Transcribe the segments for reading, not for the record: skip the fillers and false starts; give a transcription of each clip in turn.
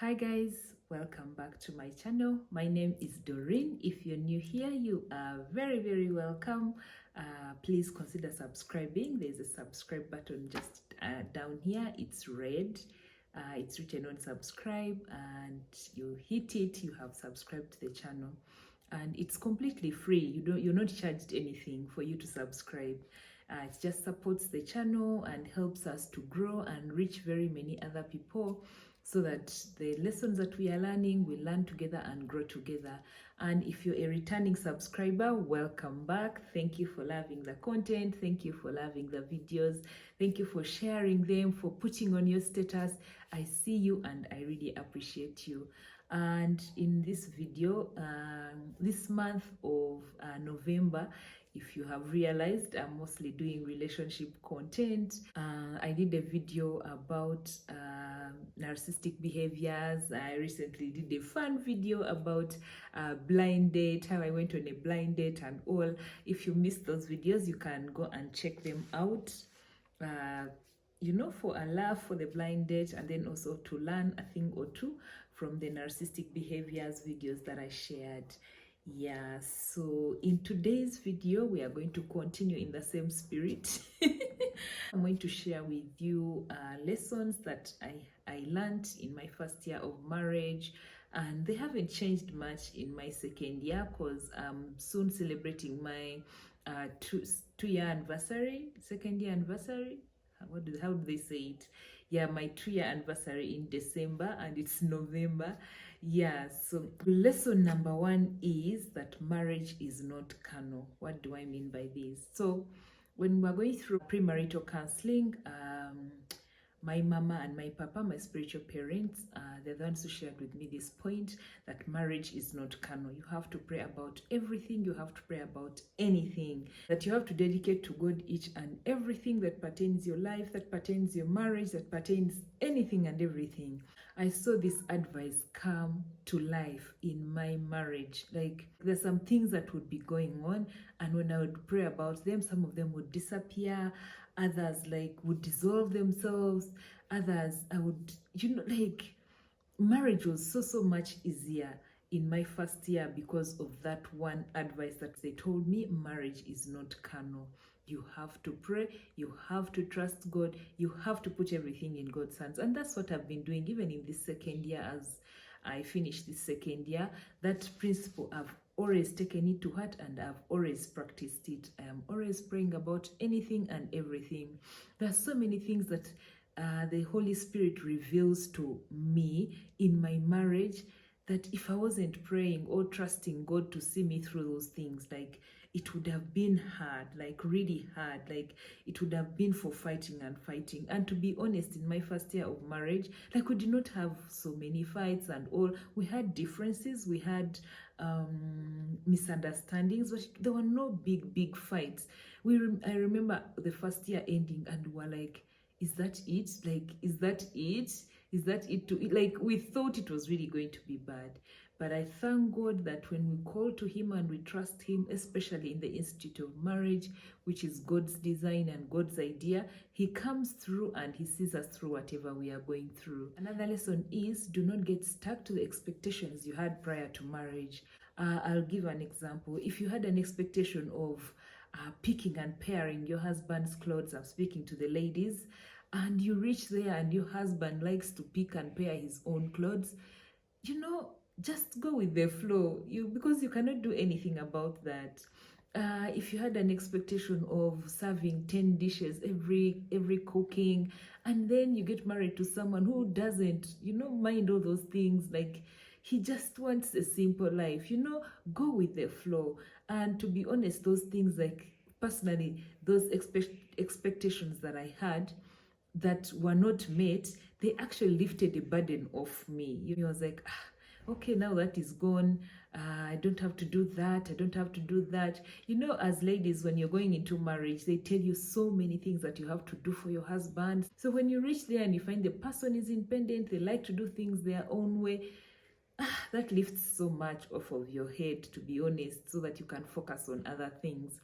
Hi guys, welcome back to my channel. My name is Doreen. If you're new here, you are very welcome. Please consider subscribing. There's a subscribe button just down here. It's red. It's written on subscribe, and you hit it, you have subscribed to the channel. And it's completely free. You're not charged anything for you to subscribe. It just supports the channel and helps us to grow and reach very many other people, so that the lessons that we are learning, we learn together and grow together. And if you're a returning subscriber, welcome back. Thank you for loving the content. Thank you for loving the videos. Thank you for sharing them, for putting on your status. I see you and I really appreciate you. And in this video, this month of November, if you have realized, I'm mostly doing relationship content. I did a video about narcissistic behaviors. I recently did a fun video about blind date, how I went on a blind date and all. If you missed those videos, you can go and check them out. For a laugh, for the blind date, and then also to learn a thing or two from the narcissistic behaviors videos that I shared. Yeah, so in today's video, we are going to continue in the same spirit. I'm going to share with you lessons that I learned in my first year of marriage, and they haven't changed much in my second year, because I'm soon celebrating my two-year anniversary, second year anniversary. How do they say it? Yeah, my 2-year anniversary in December, and it's November. Yeah, so lesson number 1 is that marriage is not carnal. What do I mean by this? So when we're going through premarital counseling, my mama and my papa, my spiritual parents, they're the ones who shared with me this point that marriage is not carnal. You have to pray about everything. You have to pray about anything. That you have to dedicate to God each and everything that pertains your life, that pertains your marriage, that pertains anything and everything. I saw this advice come to life in my marriage. Like, there's some things that would be going on, and when I would pray about them, some of them would disappear. Others would dissolve themselves. Others, I would, marriage was so much easier in my first year because of that one advice that they told me. Marriage is not carnal. You have to pray, you have to trust God, you have to put everything in God's hands. And that's what I've been doing even in this second year. As I finish this second year, that principle, I've always taken it to heart and I've always practiced it. I am always praying about anything and everything. There are so many things that the Holy Spirit reveals to me in my marriage, that if I wasn't praying or trusting God to see me through those things, it would have been hard, really hard. It would have been for fighting. And to be honest, in my first year of marriage, we did not have so many fights and all. We had differences, we had misunderstandings, but there were no big fights. I remember the first year ending, and we were like, is that it? Is that it? Is that it? We thought it was really going to be bad. But I thank God that when we call to Him and we trust Him, especially in the Institute of Marriage, which is God's design and God's idea, He comes through and He sees us through whatever we are going through. Another lesson is, do not get stuck to the expectations you had prior to marriage. I'll give an example. If you had an expectation of picking and pairing your husband's clothes, I'm speaking to the ladies, and you reach there and your husband likes to pick and pair his own clothes, just go with the flow, because you cannot do anything about that. If you had an expectation of serving 10 dishes every cooking, and then you get married to someone who doesn't mind all those things, he just wants a simple life, go with the flow. And to be honest, those things, personally, those expectations that I had that were not met, they actually lifted a burden off me. I was like, okay, now that is gone. I don't have to do that. I don't have to do that. As ladies, when you're going into marriage, they tell you so many things that you have to do for your husband. So when you reach there and you find the person is independent, they like to do things their own way, that lifts so much off of your head, to be honest, so that you can focus on other things.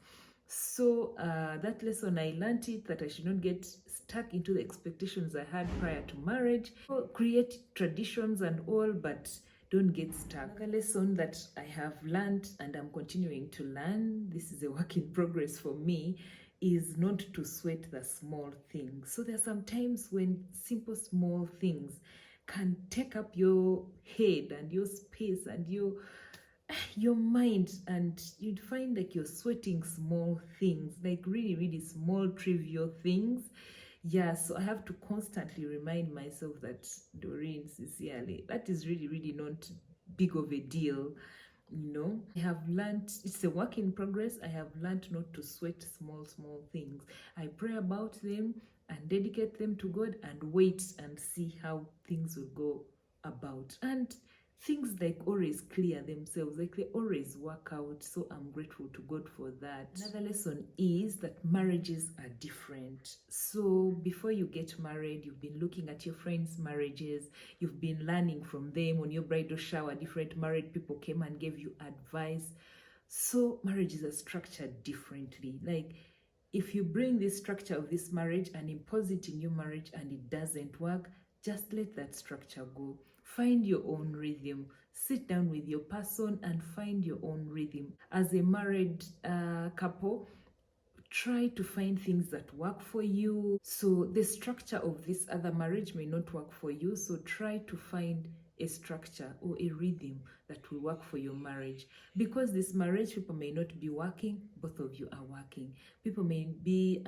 So that lesson, I learned it that I should not get stuck into the expectations I had prior to marriage. Create traditions and all, but don't get stuck. Another lesson that I have learned and I'm continuing to learn, this is a work in progress for me, is not to sweat the small things. So there are some times when simple small things can take up your head and your space and your mind, and you'd find like you're sweating small things, like really really small trivial things. Yeah, so I have to constantly remind myself that, Doreen, sincerely, that is really really not big of a deal. I have learned, it's a work in progress. I have learned not to sweat small things. I pray about them and dedicate them to God and wait and see how things will go about. And things like always clear themselves, like they always work out. So I'm grateful to God for that. Another lesson is that marriages are different. So before you get married, you've been looking at your friends' marriages, you've been learning from them. On your bridal shower, different married people came and gave you advice. So marriages are structured differently. Like, if you bring this structure of this marriage and impose it in your marriage and it doesn't work, just let that structure go. Find your own rhythm. Sit down with your person and find your own rhythm. As a married couple, try to find things that work for you. So the structure of this other marriage may not work for you, so try to find a structure or a rhythm that will work for your marriage. Because this marriage, people may not be working, both of you are working. People may be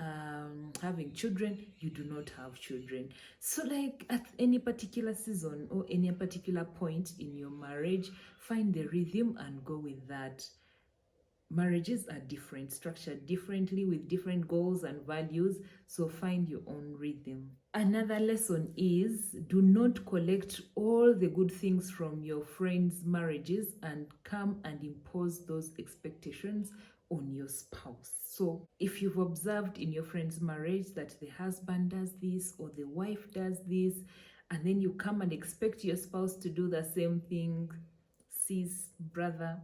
having children, you do not have children. So like at any particular season or any particular point in your marriage, find the rhythm and go with that. Marriages are different, structured differently with different goals and values, so find your own rhythm. Another lesson is, do not collect all the good things from your friends' marriages and come and impose those expectations on your spouse. So if you've observed in your friend's marriage that the husband does this or the wife does this, and then you come and expect your spouse to do the same thing, sis, brother,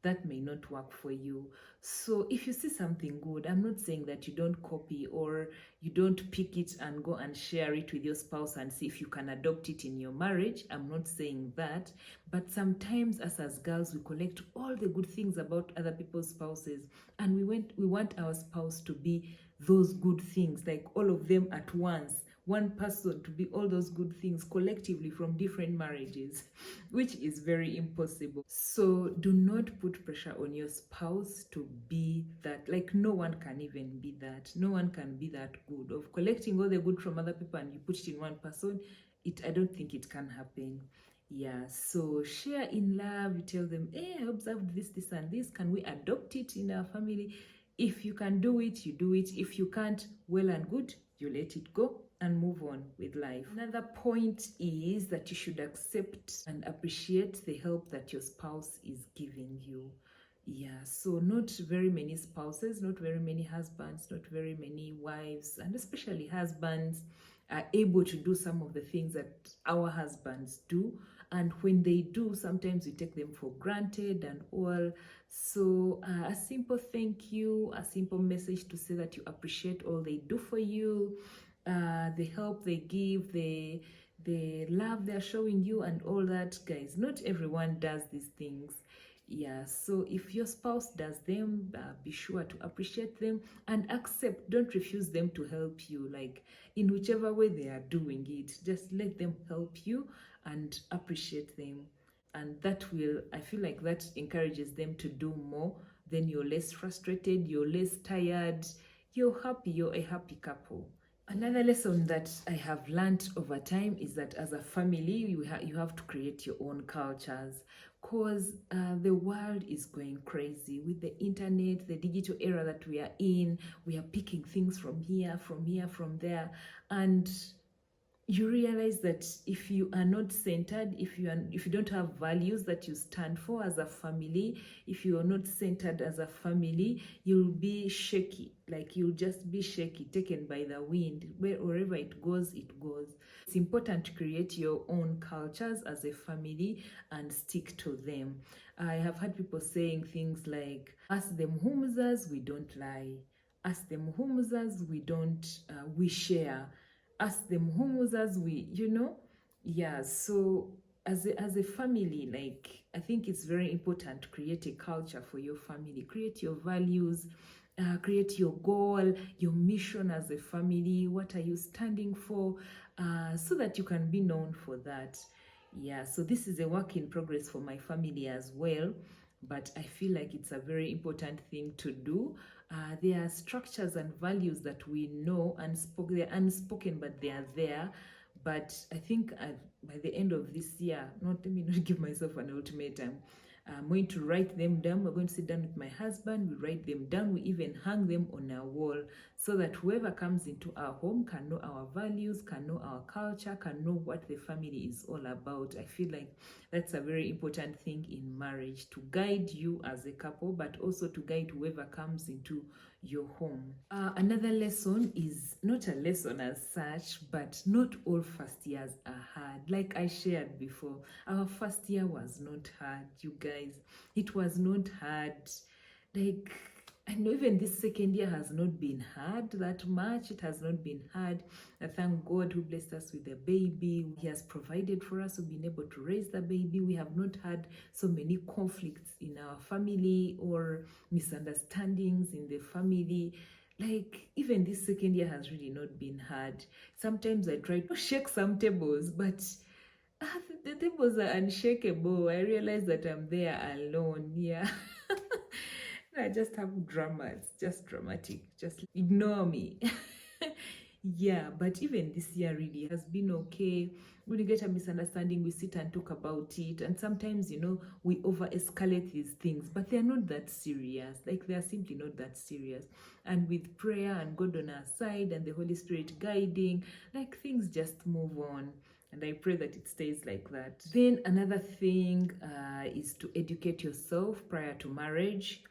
that may not work for you. So if you see something good, I'm not saying that you don't copy or you don't pick it and go and share it with your spouse and see if you can adopt it in your marriage. I'm not saying that. But sometimes as girls, we collect all the good things about other people's spouses, and we want our spouse to be those good things, like all of them at once. One person to be all those good things collectively from different marriages, which is very impossible. So do not put pressure on your spouse to be that. Like, no one can even be that. No one can be that good of collecting all the good from other people and you put it in one person. I don't think it can happen. Yeah, so share in love. You tell them, hey, I observed this and this. Can we adopt it in our family? If you can do it, you do it. If you can't, well and good, you let it go and move on with life. Another point is that you should accept and appreciate the help that your spouse is giving you. Yeah, so not very many spouses, not very many husbands, not very many wives, and especially husbands are able to do some of the things that our husbands do. And when they do, sometimes we take them for granted and all. So a simple thank you, a simple message to say that you appreciate all they do for you, the help they give, the love they're showing you and all that. Guys, not everyone does these things. Yeah, so if your spouse does them, be sure to appreciate them and accept. Don't refuse them to help you. Like, in whichever way they are doing it, just let them help you and appreciate them. And that will, I feel like that encourages them to do more. Then you're less frustrated, you're less tired, you're happy, you're a happy couple. Another lesson that I have learned over time is that as a family, you have to create your own cultures, because the world is going crazy with the internet, the digital era that we are in. We are picking things from here, from there, and you realize that if you are not centered, if you don't have values that you stand for as a family, if you are not centered as a family, you'll be shaky. Like you'll just be shaky, taken by the wind. Wherever it goes, it goes. It's important to create your own cultures as a family and stick to them. I have heard people saying things like, ask them humzas, we don't lie. Ask them humzas, we share. Ask them humzas, yeah. So as a family, like, I think it's very important to create a culture for your family, create your values, create your goal, your mission as a family. What are you standing for? So that you can be known for that. Yeah, so this is a work in progress for my family as well, but I feel like it's a very important thing to do. There are structures and values that we know, they're unspoken, but they are there. But I think by the end of this year, let me not give myself an ultimatum. I'm going to write them down. We're going to sit down with my husband. We write them down. We even hang them on our wall so that whoever comes into our home can know our values, can know our culture, can know what the family is all about. I feel like that's a very important thing in marriage, to guide you as a couple, but also to guide whoever comes into your home. Another lesson is not a lesson as such, but not all first years are hard. Like I shared before, our first year was not hard, you guys. It was not hard. Like, I know even this second year has not been hard that much. It has not been hard. I thank God who blessed us with a baby. He has provided for us. We've been able to raise the baby. We have not had so many conflicts in our family or misunderstandings in the family. Like, even this second year has really not been hard. Sometimes I try to shake some tables, but the tables are unshakable. I realize that I'm there alone. Yeah. I just have drama. It's just dramatic. Just ignore me. Yeah, but even this year really has been okay. When you get a misunderstanding, we sit and talk about it. And sometimes, we over escalate these things, but they're not that serious. Like, they're simply not that serious. And with prayer and God on our side and the Holy Spirit guiding, like, things just move on. And I pray that it stays like that. Then another thing is to educate yourself prior to marriage.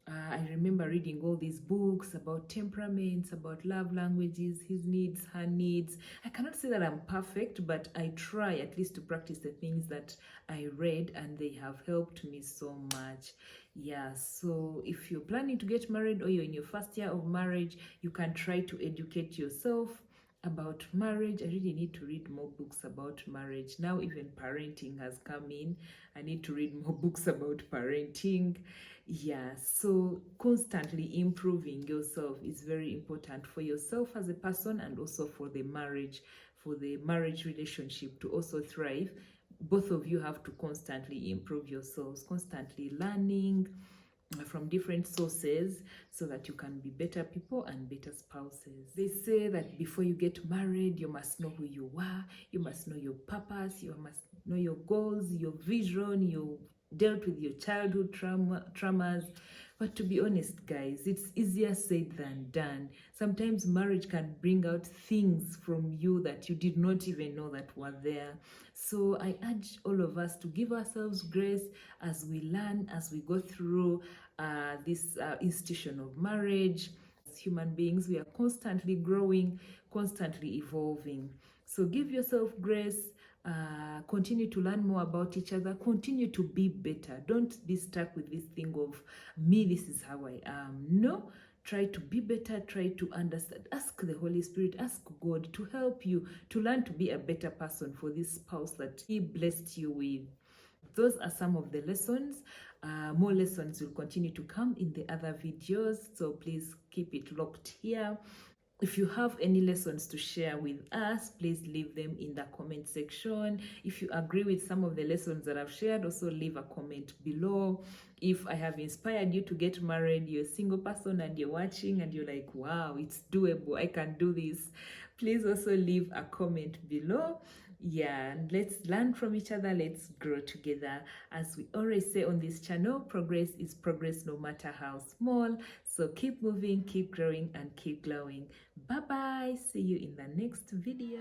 I remember reading all these books about temperaments, about love languages, his needs, her needs. I cannot say that I'm perfect, but I try at least to practice the things that I read, and they have helped me so much. Yeah, so if you're planning to get married or you're in your first year of marriage, you can try to educate yourself about marriage. I really need to read more books about marriage. Now even parenting has come in. I need to read more books about parenting. Yeah, so constantly improving yourself is very important for yourself as a person, and also for the marriage relationship to also thrive. Both of you have to constantly improve yourselves, constantly learning from different sources so that you can be better people and better spouses. They say that before you get married, you must know who you are, you must know your purpose, you must know your goals, your vision, you dealt with your childhood traumas. But to be honest, guys, it's easier said than done. Sometimes marriage can bring out things from you that you did not even know that were there. So I urge all of us to give ourselves grace as we learn, as we go through this institution of marriage. As human beings, we are constantly growing, constantly evolving. So give yourself grace. Continue to learn more about each other, continue to be better. Don't be stuck with this thing of me, this is how I am. No, try to be better, try to understand. Ask the Holy Spirit, ask God to help you to learn to be a better person for this spouse that He blessed you with. Those are some of the lessons. More lessons will continue to come in the other videos, so please keep it locked here. If you have any lessons to share with us, please leave them in the comment section. If you agree with some of the lessons that I've shared, also leave a comment below. If I have inspired you to get married, you're a single person and you're watching and you're like, wow, it's doable, I can do this, please also leave a comment below. Yeah, let's learn from each other, let's grow together. As we always say on this channel, progress is progress no matter how small. So keep moving, keep growing, and keep glowing. Bye bye, see you in the next video.